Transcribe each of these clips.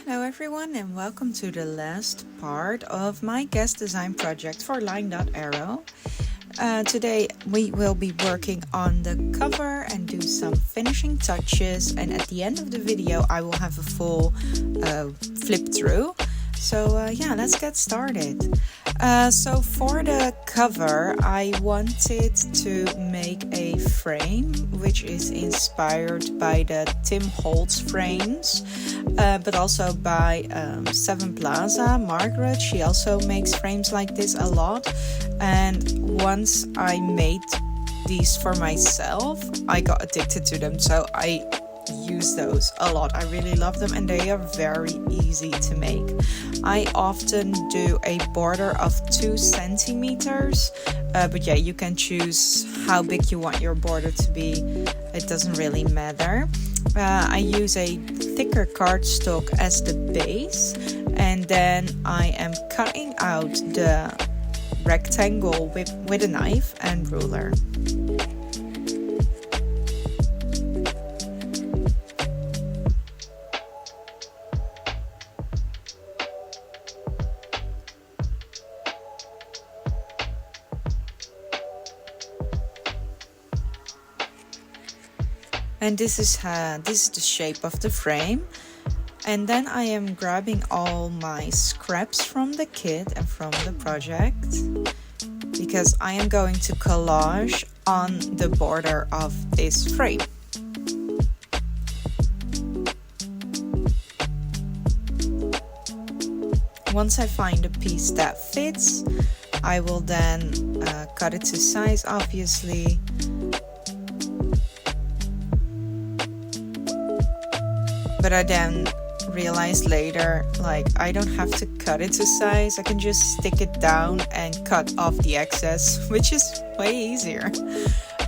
Hello everyone and welcome to the last part of my guest design project for LineDotArrow. Today we will be working on the cover and do some finishing touches, and at the end of the video I will have a full flip through. So yeah, let's get started. So for the cover I wanted to make a frame which is inspired by the Tim Holtz frames, but also by Seven Plaza. Margaret, she also makes frames like this a lot, and once I made these for myself I got addicted to them, so I use those a lot. I really love them and they are very easy to make. I often do a border of 2 centimeters, but yeah, you can choose how big you want your border to be. It doesn't really matter. I use a thicker cardstock as the base, and then I am cutting out the rectangle with a knife and ruler. And this is the shape of the frame. And then I am grabbing all my scraps from the kit and from the project, because I am going to collage on the border of this frame. Once I find a piece that fits, I will then cut it to size, obviously. But I then realized later, like, I don't have to cut it to size. I can just stick it down and cut off the excess, which is way easier.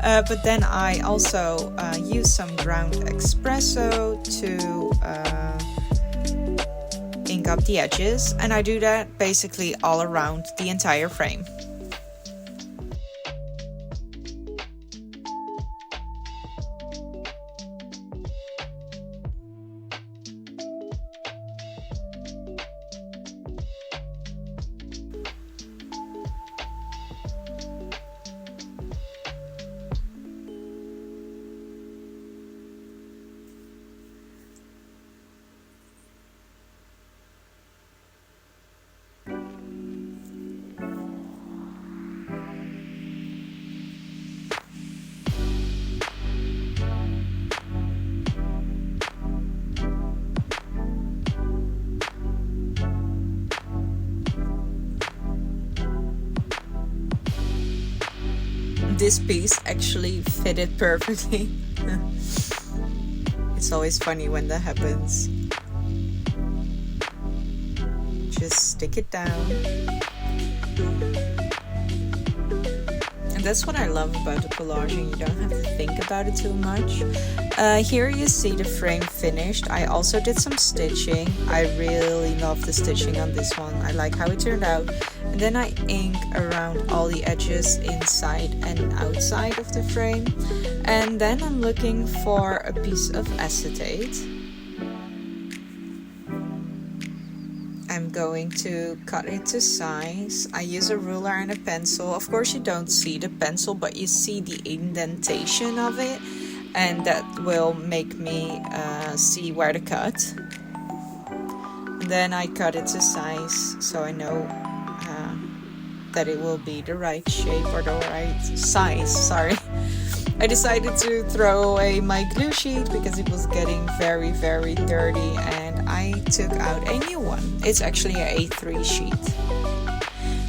But then I also use some ground espresso to ink up the edges, and I do that basically all around the entire frame. This piece actually fitted perfectly. It's always funny when that happens. Just stick it down. And that's what I love about the collaging. You don't have to think about it too much. Here you see the frame finished. I also did some stitching. I really love the stitching on this one. I like how it turned out. And then I ink around all the edges inside and outside of the frame. And then I'm looking for a piece of acetate. I'm going to cut it to size. I use a ruler and a pencil. Of course you don't see the pencil, but you see the indentation of it, and that will make me see where to cut. And then I cut it to size, so I know that it will be the right shape or the right size. Sorry. I decided to throw away my glue sheet because it was getting very, very dirty, and I took out a new one. It's actually an A3 sheet.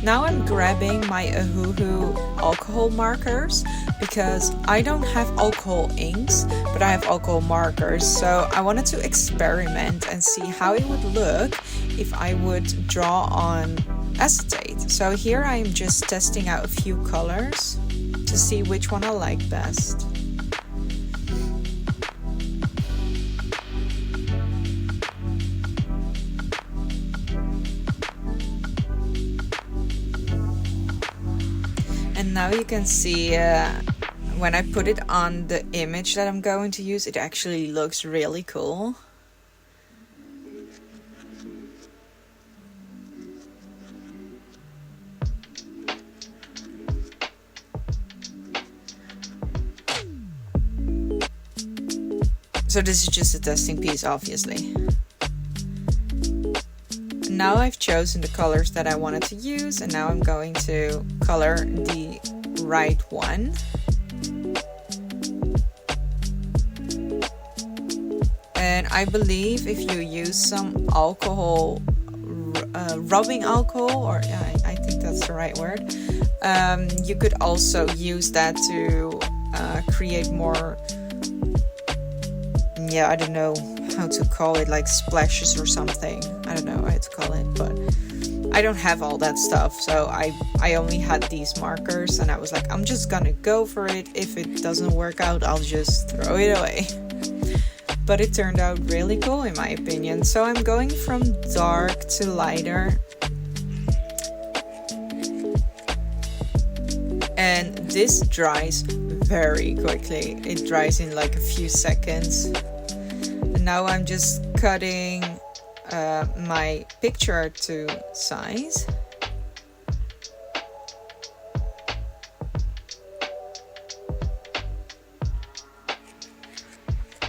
Now I'm grabbing my Ohuhu alcohol markers, because I don't have alcohol inks, but I have alcohol markers. So I wanted to experiment and see how it would look if I would draw on acetate. So here I'm just testing out a few colors to see which one I like best. And now you can see when I put it on the image that I'm going to use, it actually looks really cool. So this is just a testing piece, obviously. Now I've chosen the colors that I wanted to use, and now I'm going to color the right one. And I believe if you use some alcohol, rubbing alcohol, or I think that's the right word, you could also use that to create more, I don't know how to call it, like splashes or something. I don't know how to call it, but I don't have all that stuff, so I only had these markers, and I was like, I'm just gonna go for it. If it doesn't work out, I'll just throw it away. But it turned out really cool in my opinion. So I'm going from dark to lighter, and this dries very quickly. It dries in like a few seconds. And now I'm just cutting my picture to size.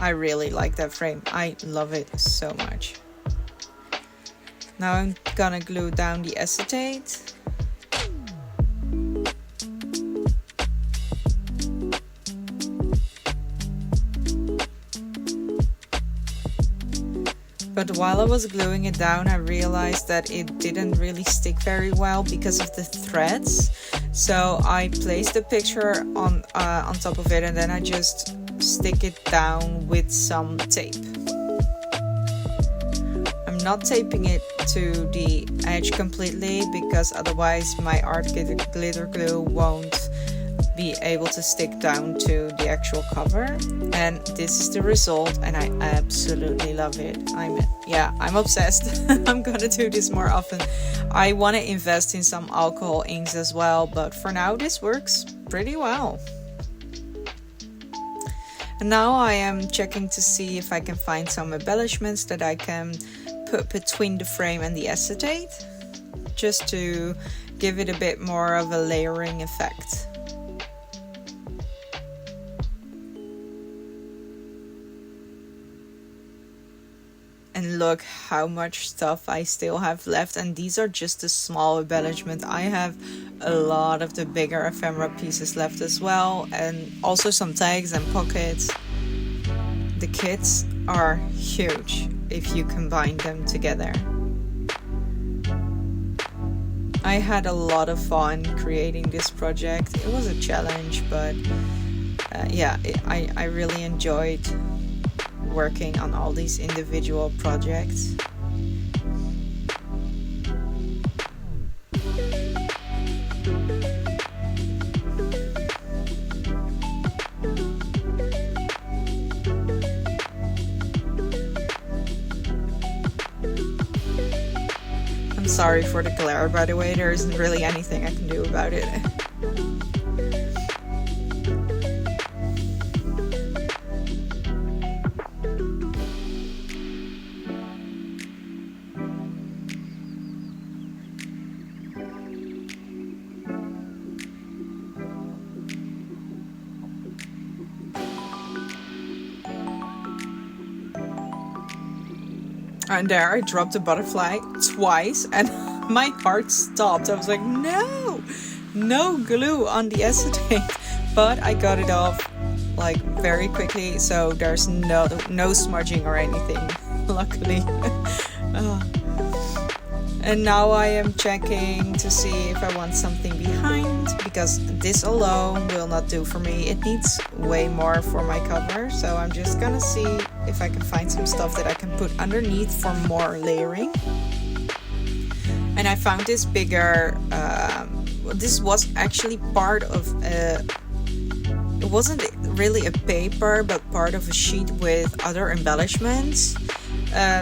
I really like that frame. I love it so much. Now I'm gonna glue down the acetate. But while I was gluing it down, I realized that it didn't really stick very well because of the threads. So I placed the picture on top of it, and then I just stick it down with some tape. I'm not taping it to the edge completely, because otherwise my art glitter glue won't be able to stick down to the actual cover. And this is the result, and I absolutely love it. I'm obsessed. I'm gonna do this more often. I want to invest in some alcohol inks as well, but for now this works pretty well. And now I am checking to see if I can find some embellishments that I can put between the frame and the acetate, just to give it a bit more of a layering effect. And look how much stuff I still have left, and these are just a small embellishment. I have a lot of the bigger ephemera pieces left as well, and also some tags and pockets. The kits are huge if you combine them together. I had a lot of fun creating this project. It was a challenge, but I really enjoyed working on all these individual projects. I'm sorry for the glare, by the way. There isn't really anything I can do about it. And there I dropped a butterfly twice, and my heart stopped. I was like, no glue on the acetate. But I got it off like very quickly, so there's no smudging or anything, luckily. And now I am checking to see if I want something behind, because this alone will not do for me. It needs way more for my cover, so I'm just gonna see if I can find some stuff that I can put underneath for more layering. And I found this bigger, this was actually part of it wasn't really a paper, but part of a sheet with other embellishments.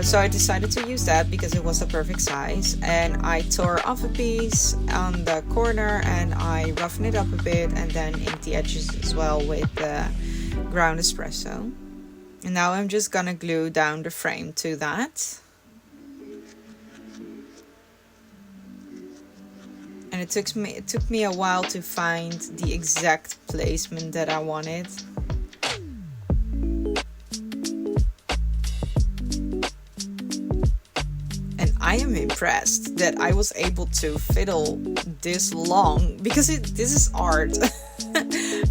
So I decided to use that because it was the perfect size, and I tore off a piece on the corner and I roughened it up a bit, and then inked the edges as well with the ground espresso. And now I'm just gonna glue down the frame to that. And it took me a while to find the exact placement that I wanted. I am impressed that I was able to fiddle this long, because this is art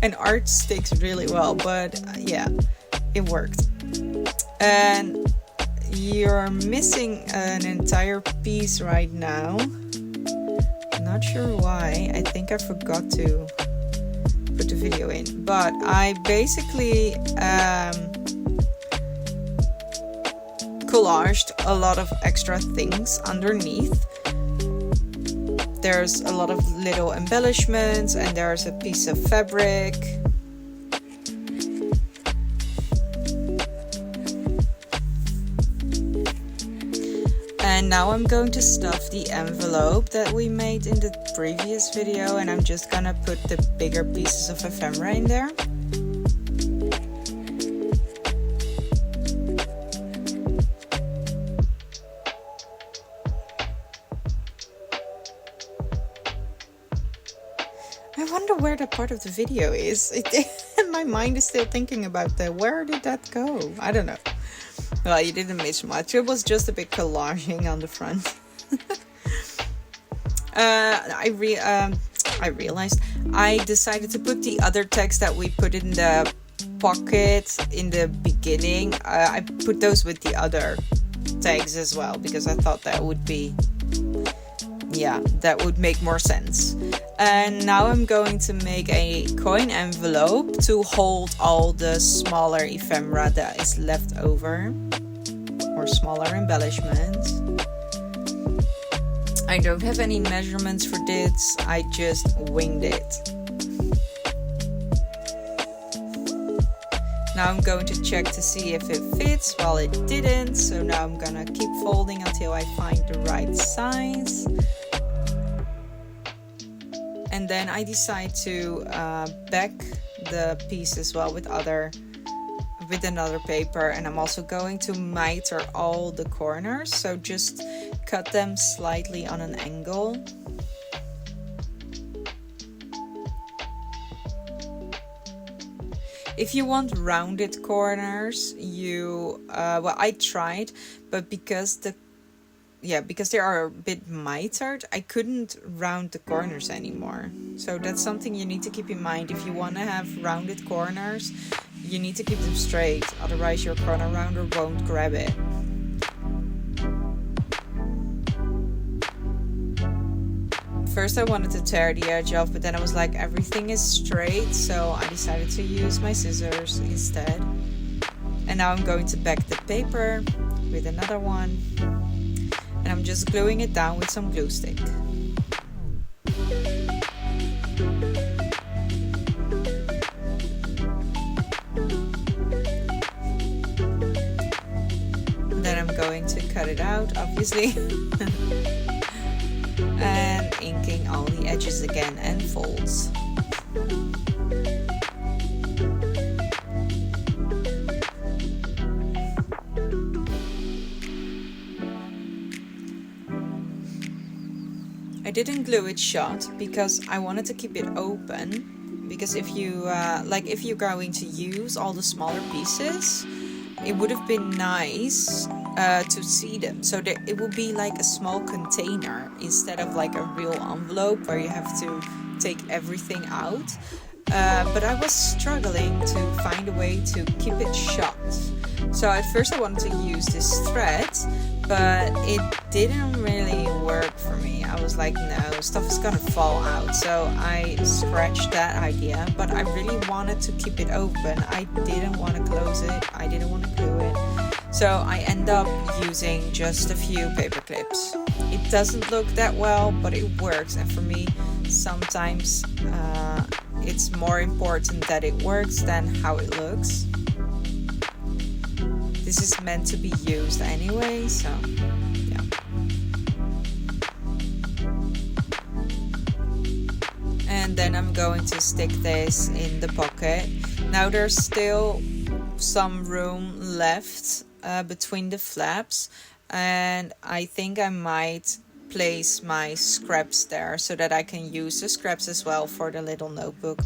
and art sticks really well, but yeah, it worked. And you're missing an entire piece right now. Not sure why. I think I forgot to put the video in, but I basically collaged a lot of extra things underneath. There's a lot of little embellishments, and there's a piece of fabric. And now I'm going to stuff the envelope that we made in the previous video, and I'm just gonna put the bigger pieces of ephemera in there. I wonder where that part of the video is. My mind is still thinking about that. Where did that go? I don't know. Well, you didn't miss much. It was just a bit collaging on the front. I realized I decided to put the other text that we put in the pocket in the beginning. I put those with the other tags as well, because I thought that would be, yeah, that would make more sense. And now I'm going to make a coin envelope to hold all the smaller ephemera that is left over, or smaller embellishments. I don't have any measurements for this, I just winged it. Now I'm going to check to see if it fits. Well, it didn't, so now I'm gonna keep folding until I find the right size. And then I decide to back the piece as well with another paper, and I'm also going to miter all the corners, so just cut them slightly on an angle. If you want rounded corners, well, I tried, but because they are a bit mitered, I couldn't round the corners anymore. So that's something you need to keep in mind. If you want to have rounded corners, you need to keep them straight, otherwise your corner rounder won't grab it. First I wanted to tear the edge off, but then I was like, everything is straight, so I decided to use my scissors instead. And now I'm going to back the paper with another one. And I'm just gluing it down with some glue stick. Then I'm going to cut it out, obviously. And inking all the edges again and folds. I didn't glue it shut because I wanted to keep it open, because if you're going to use all the smaller pieces, it would have been nice to see them, so that it will be like a small container instead of like a real envelope where you have to take everything out. But I was struggling to find a way to keep it shut. So at first I wanted to use this thread, but it didn't really work for me. I was like, no, stuff is gonna fall out. So I scratched that idea, but I really wanted to keep it open. I didn't want to close it. I didn't want to glue it. So I end up using just a few paper clips. It doesn't look that well, but it works. And for me, sometimes it's more important that it works than how it looks. This is meant to be used anyway, so yeah. And then I'm going to stick this in the pocket. Now there's still some room left between the flaps, and I think I might place my scraps there so that I can use the scraps as well for the little notebook.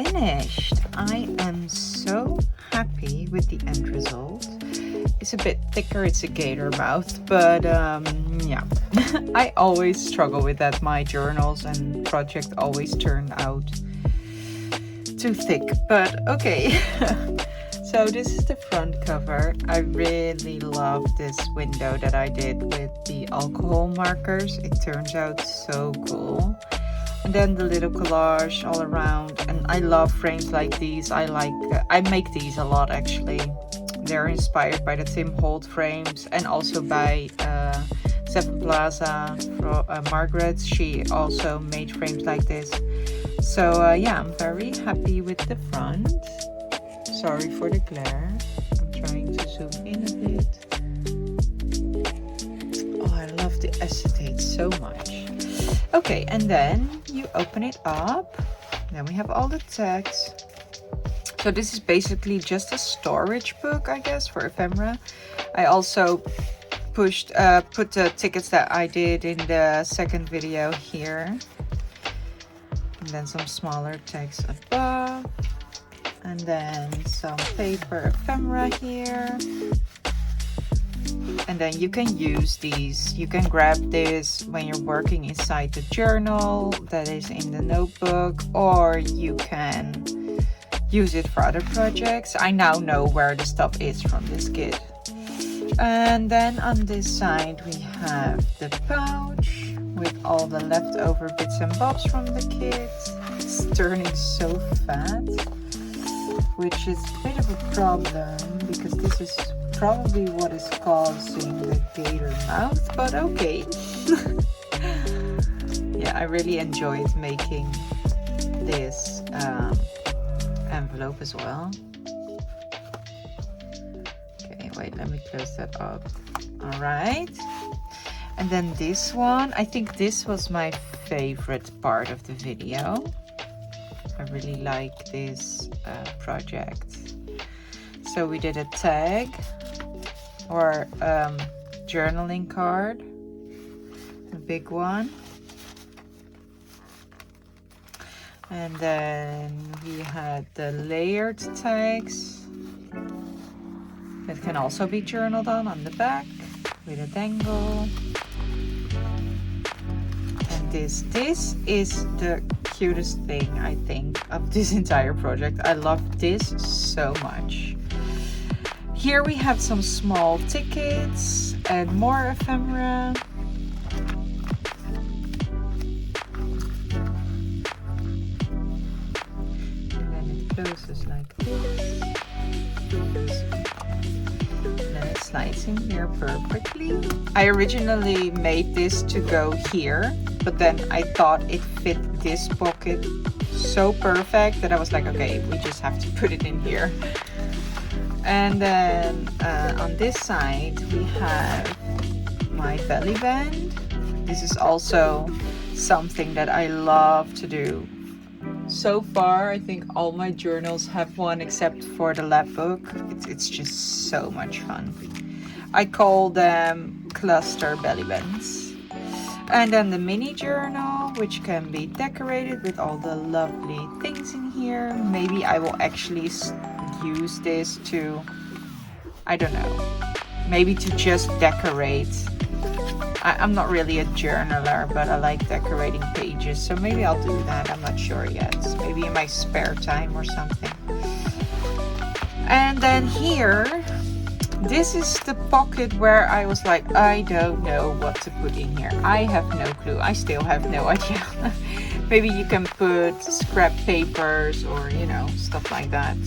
finished. I am so happy with the end result. It's a bit thicker, it's a gator mouth, but yeah. I always struggle with that. My journals and project always turn out too thick, but okay. So this is the front cover. I really love this window that I did with the alcohol markers. It turns out so cool. And then the little collage all around. And I love frames like these. I make these a lot actually. They're inspired by the Tim Holt frames and also by Seven Plaza for Margaret. She also made frames like this. So yeah, I'm very happy with the front. Sorry for the glare. I'm trying to zoom in a bit. Oh, I love the acetate so much. Okay, and then you open it up. Then we have all the text. So this is basically just a storage book, I guess, for ephemera. I also put the tickets that I did in the second video here. And then some smaller text above. And then some paper ephemera here. And then you can use these. You can grab this when you're working inside the journal that is in the notebook, or you can use it for other projects. I now know where the stuff is from this kit. And then on this side we have the pouch with all the leftover bits and bobs from the kit. It's turning so fat, which is a bit of a problem because this is probably what is causing the gator mouth, but okay. Yeah, I really enjoyed making this envelope as well. Okay, wait, let me close that up. All right. And then this one, I think this was my favorite part of the video. I really like this project. So we did a tag or journaling card, a big one. And then we had the layered tags that can also be journaled on the back with a dangle. And this is the cutest thing, I think, of this entire project. I love this so much. Here we have some small tickets and more ephemera. And then it closes like this. And then it slides in here perfectly. I originally made this to go here, but then I thought it fit this pocket so perfect that I was like, okay, we just have to put it in here. And then on this side we have my belly band. This is also something that I love to do. So far I think all my journals have one except for the lab book. It's just so much fun. I call them cluster belly bands. And then the mini journal, which can be decorated with all the lovely things in here. Maybe I will actually use this to, I don't know, maybe to just decorate. I'm not really a journaler, but I like decorating pages, so maybe I'll do that. I'm not sure yet. Maybe in my spare time or something. And then here, this is the pocket where I was like, I don't know what to put in here. I have no clue. I still have no idea. Maybe you can put scrap papers or, you know, stuff like that.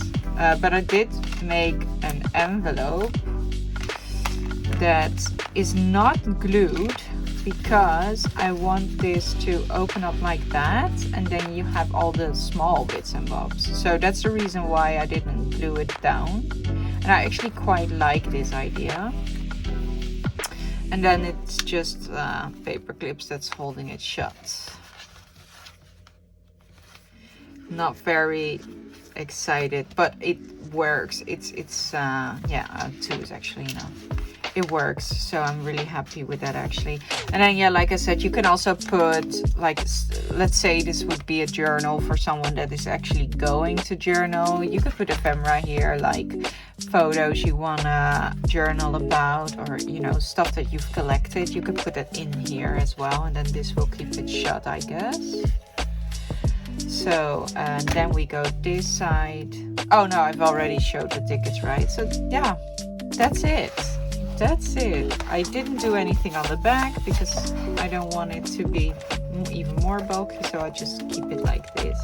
But I did make an envelope that is not glued because I want this to open up like that, and then you have all the small bits and bobs. So that's the reason why I didn't glue it down. And I actually quite like this idea. And then it's just paper clips that's holding it shut. Not very excited, but it works. It's yeah, 2 is actually enough. it works. So I'm really happy with that actually. And then yeah, like I said, you can also put like, let's say this would be a journal for someone that is actually going to journal. You could put ephemera here, like photos you wanna journal about, or you know, stuff that you've collected. You could put it in here as well, and then this will keep it shut, I guess. So and then we go this side. Oh no, I've already showed the tickets, right? So yeah, that's it. That's it. I didn't do anything on the back because I don't want it to be even more bulky, so I just keep it like this.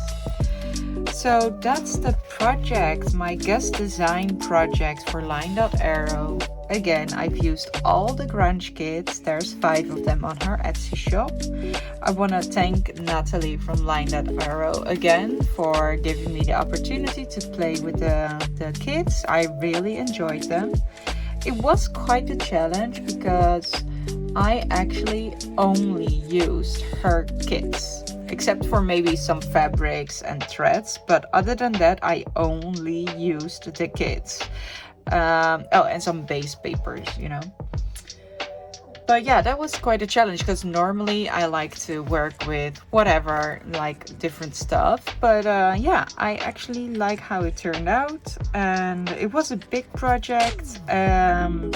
So that's the project, my guest design project for LineDotArrow. Again, I've used all the Grungekits. There's 5 of them on her Etsy shop. I want to thank Natalie from LineDotArrow again for giving me the opportunity to play with the kits. I really enjoyed them. It was quite a challenge because I actually only used her kits, except for maybe some fabrics and threads, but other than that I only used the kits. Oh, and some base papers, you know. But yeah, that was quite a challenge because normally I like to work with whatever, like different stuff. But yeah, I actually like how it turned out, and it was a big project. I'm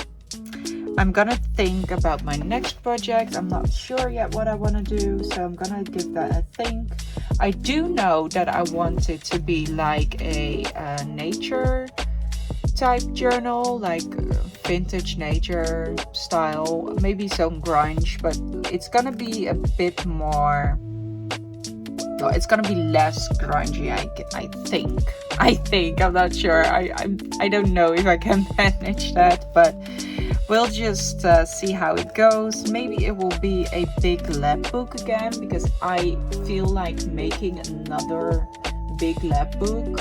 gonna think about my next project. I'm not sure yet what I want to do, so I'm gonna give that a think. I do know that I want it to be like a nature type journal, like vintage nature style, maybe some grunge, but it's gonna be a bit more, no, it's gonna be less grungy. I think I'm not sure. I don't know if I can manage that, but we'll just see how it goes. Maybe it will be a big lab book again, because I feel like making another big lab book.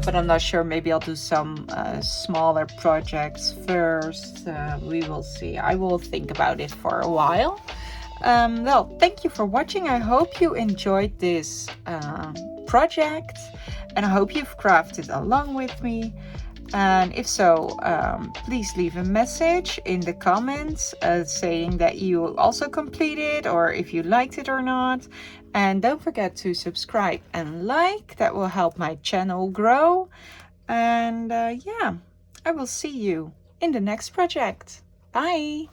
But I'm not sure. Maybe I'll do some smaller projects first. We will see. I will think about it for a while. Well, thank you for watching. I hope you enjoyed this project, and I hope you've crafted along with me. And if so, please leave a message in the comments saying that you also completed, or if you liked it or not. And don't forget to subscribe and like. That will help my channel grow. And yeah, I will see you in the next project. Bye!